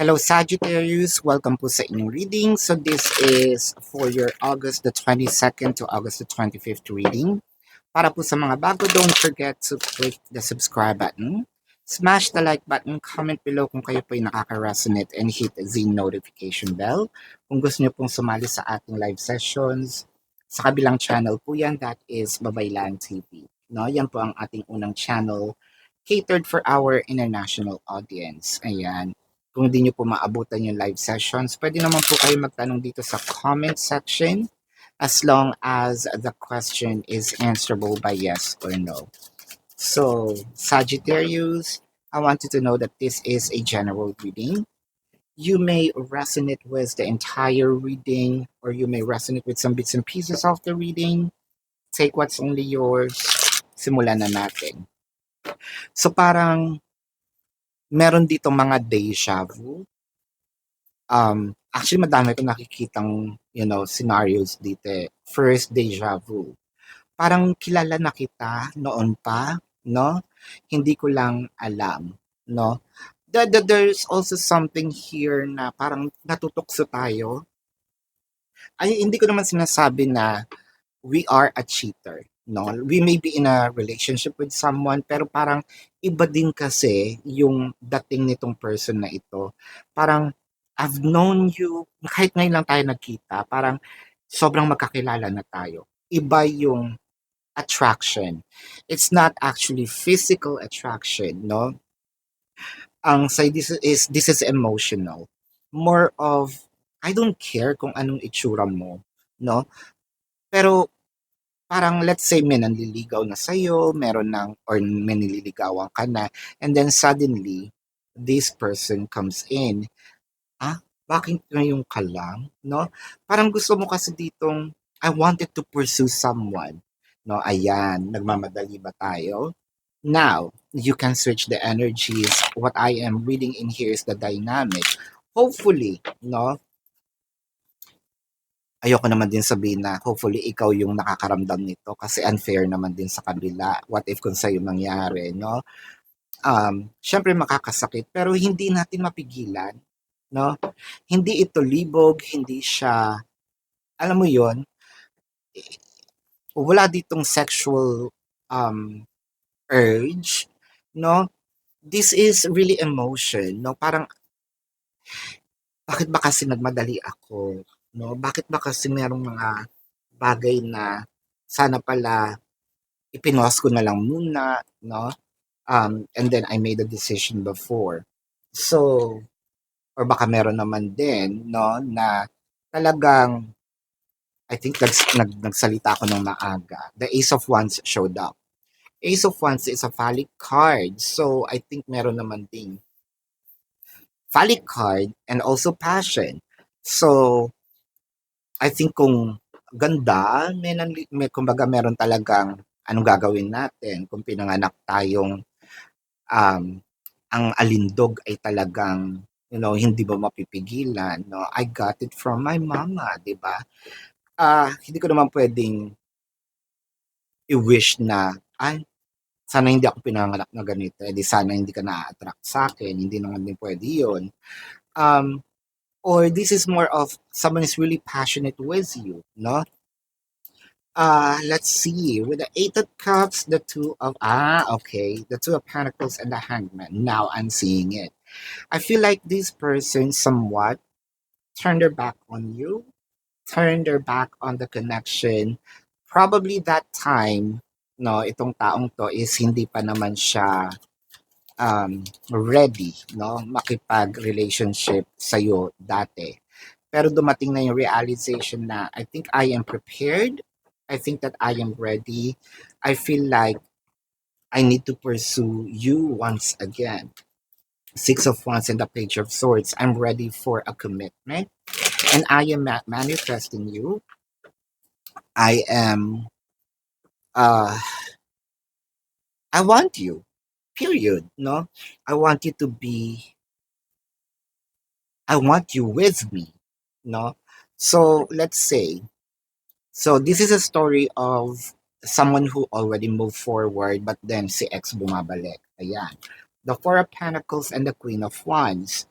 Hello Sagittarius, welcome po sa inyong reading. So this is for your August the 22nd to August the 25th reading. Para po sa mga bago, don't forget to click the subscribe button, smash the like button, comment below kung kayo po ay nakaka-resonate and hit the notification bell. Kung gusto niyo pong sumali sa ating live sessions, sa kabilang channel po yan, that is Babaylan TV. No, yan po ang ating unang channel catered for our international audience. Ayan. Kung hindi nyo po maabutan yung live sessions, pwede naman po kayo magtanong dito sa comment section as long as the question is answerable by yes or no. So, Sagittarius, I want you to know that this is a general reading. You may resonate with the entire reading, or you may resonate with some bits and pieces of the reading. Take what's only yours. Simulan na natin. So, parang meron dito mga deja vu. Actually, madami ko nakikitang, scenarios dito eh. First, deja vu. Parang kilala na kita noon pa, no? Hindi ko lang alam, no? There's also something here na parang natutokso tayo. Ay, hindi ko naman sinasabi na we are a cheater, no? We may be in a relationship with someone, pero parang iba din kasi yung dating nitong person na ito. Parang, I've known you, kahit ngayon lang tayo nagkita, parang sobrang magkakilala na tayo. Iba yung attraction. It's not actually physical attraction, no? Ang side this is emotional. More of, I don't care kung anong itsura mo, no? Pero parang let's say may nanliligaw na sa'yo, meron ng, or may nililigawan ka na, and then suddenly, this person comes in. Bakit ngayon ka lang? No? Parang gusto mo kasi ditong, I wanted to pursue someone. No, ayan, nagmamadali ba tayo? Now, you can switch the energies. What I am reading in here is the dynamic. Hopefully, no, ayoko naman din sabihin na hopefully ikaw yung nakakaramdam nito kasi unfair naman din sa kabila. What if kung sa'yo nangyari, no? Syempre makakasakit pero hindi natin mapigilan, no? Hindi ito libog, hindi siya, alam mo yon, wala ditong sexual um, urge, no? This is really emotion, no? Parang, bakit ba kasi nagmadali ako, no? Bakit ba kasi merong mga bagay na sana pala ipinost ko na lang muna, no? And then I made a decision before. So, or baka meron naman din, no, na talagang, I think nagsalita ako ng maaga. The Ace of Wands showed up. Ace of Wands is a phallic card. So, I think meron naman ding phallic card and also passion. So, I think kung ganda, may kumbaga meron talagang anong gagawin natin kung pinanganak tayong um, ang alindog ay talagang hindi mo mapipigilan, no? I got it from my mama, 'di ba? Hindi ko naman pwedeng i-wish na, ay, sana hindi ako pinanganak na ganito, eh, di sana hindi ka na-attract sa akin, hindi naman din pwede yun. Um, or this is more of someone is really passionate with you, no? Let's see. With the Eight of Cups, the Two of Pentacles and the Hangman. Now I'm seeing it. I feel like this person somewhat turned their back on you, turned their back on the connection. Probably that time, no, itong taong to is hindi pa naman siya ready, no, makipag-relationship sa'yo dati. Pero dumating na yung realization na I think I am prepared. I think that I am ready. I feel like I need to pursue you once again. Six of Wands and the Page of Swords. I'm ready for a commitment. And I am manifesting you. I am, uh, I want you. Period. No? I want you to be, I want you with me. No? So let's say, so this is a story of someone who already moved forward but then si ex bumabalik. Ayan. The Four of Pentacles and the Queen of Wands.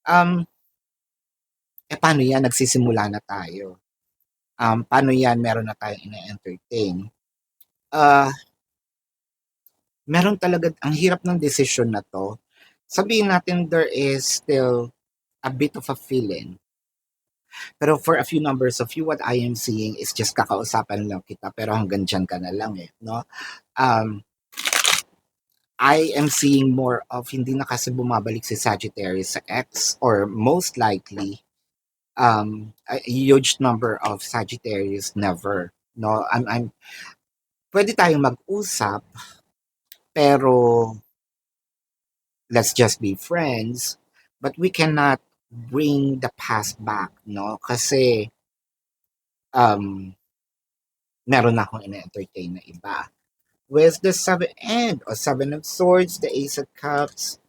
Um, Paano 'yan nagsisimula na tayo? Paano 'yan meron na tayong ine-entertain? Ah, Meron talaga ang hirap ng desisyon na 'to. Sabihin natin there is still a bit of a feeling, pero for a few numbers of you, what I am seeing is just kakausapan lang kita pero hanggang diyan ka na lang, 'no? Um, I am seeing more of hindi na kasi bumabalik si Sagittarius sa ex or most likely, a huge number of Sagittarius never, 'no? Puwede tayong mag-usap, pero let's just be friends, but we cannot bring the past back, 'no? Kasi, um, meron na akong ine-entertain na iba. With the Seven of Swords, the Ace of Cups,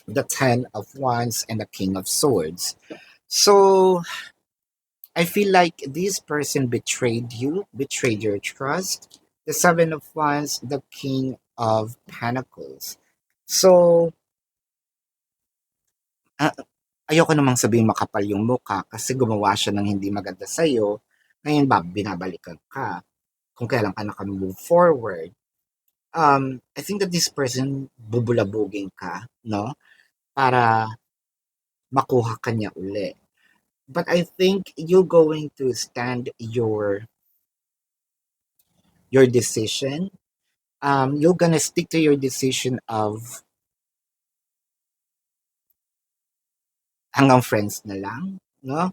the Ten of Wands, and the King of Swords. So, I feel like this person betrayed you, betrayed your trust. The Seven of Wands, the King of Pentacles. So, ah, ayoko namang sabihin makapal yung mukha kasi gumawa siya ng hindi maganda sa'yo. Ngayon ba, binabalikan ka kung kailan ka naka-move forward. I think that this person bubulabugin ka, no? Para makuha ka niya uli. But I think you're going to stand your decision. You're gonna stick to your decision of hanggang friends na lang, no?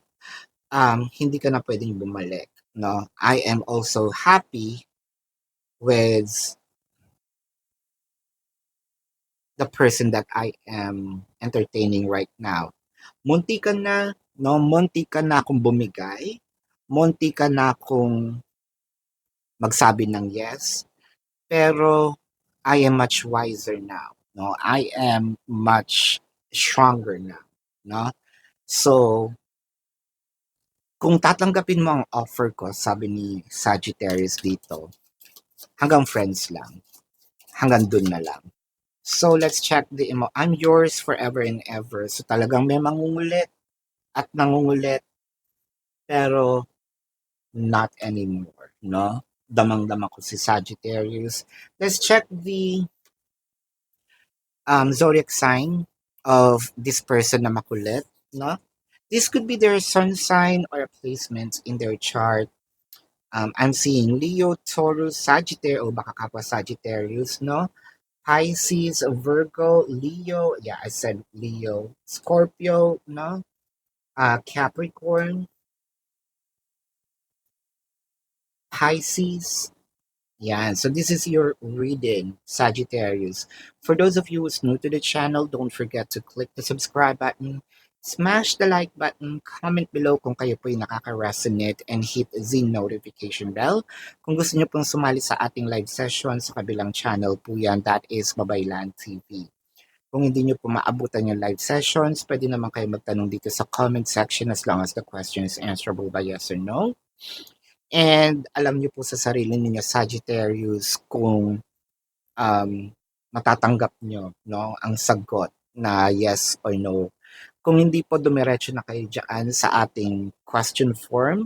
Hindi ka na pwedeng bumalik, no? I am also happy with the person that I am entertaining right now. Munti ka na, no? Munti ka na akong bumigay. Munti ka na akong magsabi ng yes. Pero I am much wiser now, no? I am much stronger now, no? So, kung tatanggapin mo ang offer ko, sabi ni Sagittarius dito, hanggang friends lang. Hanggang dun na lang. So, let's check the I'm yours forever and ever. So, talagang may mangungulit at nangungulit, pero not anymore, no? Damang-dama ko si Sagittarius. Let's check the zodiac sign of this person na makulit, no? This could be their sun sign or a placement in their chart. I'm seeing Leo, Taurus, Sagittarius, o baka kapwa Sagittarius, no? Pisces, Virgo, Leo, yeah, I said Leo, Scorpio, no? Capricorn, Pisces. Yan. So this is your reading, Sagittarius. For those of you who's new to the channel, don't forget to click the subscribe button, smash the like button, comment below kung kayo po yung nakaka-resonate, and hit the notification bell. Kung gusto niyo pong sumali sa ating live session sa kabilang channel po yan, that is Babaylan TV. Kung hindi niyo po maabutan yung live sessions, pwede naman kayo magtanong dito sa comment section as long as the question is answerable by yes or no. And alam niyo po sa sarili ninyo, Sagittarius, kung matatanggap niyo, no, ang sagot na yes or no. Kung hindi po dumiretso na kayo dyan sa ating question form,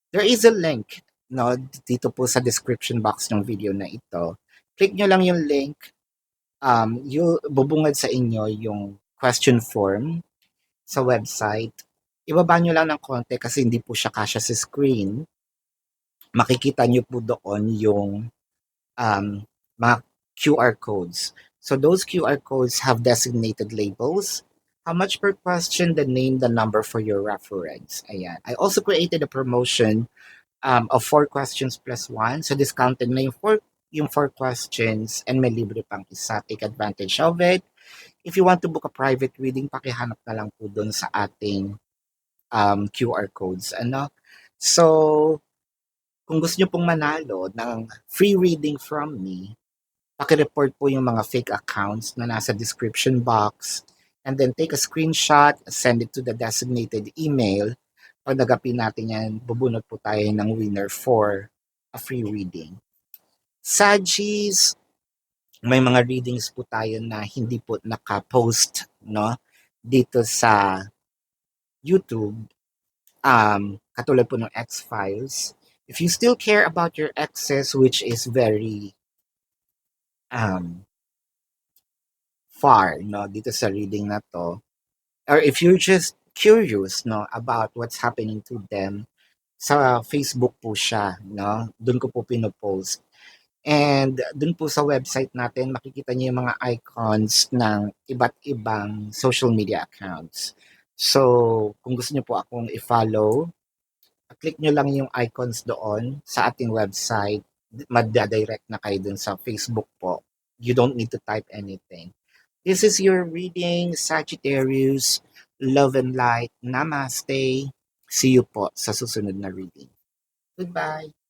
there is a link, no, dito po sa description box ng video na ito. Click nyo lang yung link, bubungad sa inyo yung question form sa website. Ibaba nyo lang ng konti kasi hindi po siya kasya sa screen. Makikita nyo po doon yung um, mga QR codes. So those QR codes have designated labels. How much per question, the name, the number for your reference. Ayan. I also created a promotion of 4 questions plus 1. So discounted na yung four questions and may libre pang isa. Take advantage of it. If you want to book a private reading, pakihanap na lang po dun sa ating QR codes. Ano? So, kung gusto nyo pong manalo ng free reading from me, paki-report po yung mga fake accounts na nasa description box and then take a screenshot, send it to the designated email. Pag nagapin natin yan, bubunot po tayo ng winner for a free reading. Sagis, may mga readings po tayo na hindi po naka-post, no? dito sa YouTube, katulad po ng X-Files. If you still care about your exes, which is very um, far, no, dito sa reading na to, or if you're just curious, no, about what's happening to them, sa Facebook po siya, no? Doon ko po pinopost. And doon po sa website natin, makikita niyo yung mga icons ng iba't ibang social media accounts. So, kung gusto niyo po akong i-follow, click nyo lang yung icons doon sa ating website. Madadirect na kayo dun sa Facebook po. You don't need to type anything. This is your reading, Sagittarius, Love and Light. Namaste. See you po sa susunod na reading. Goodbye.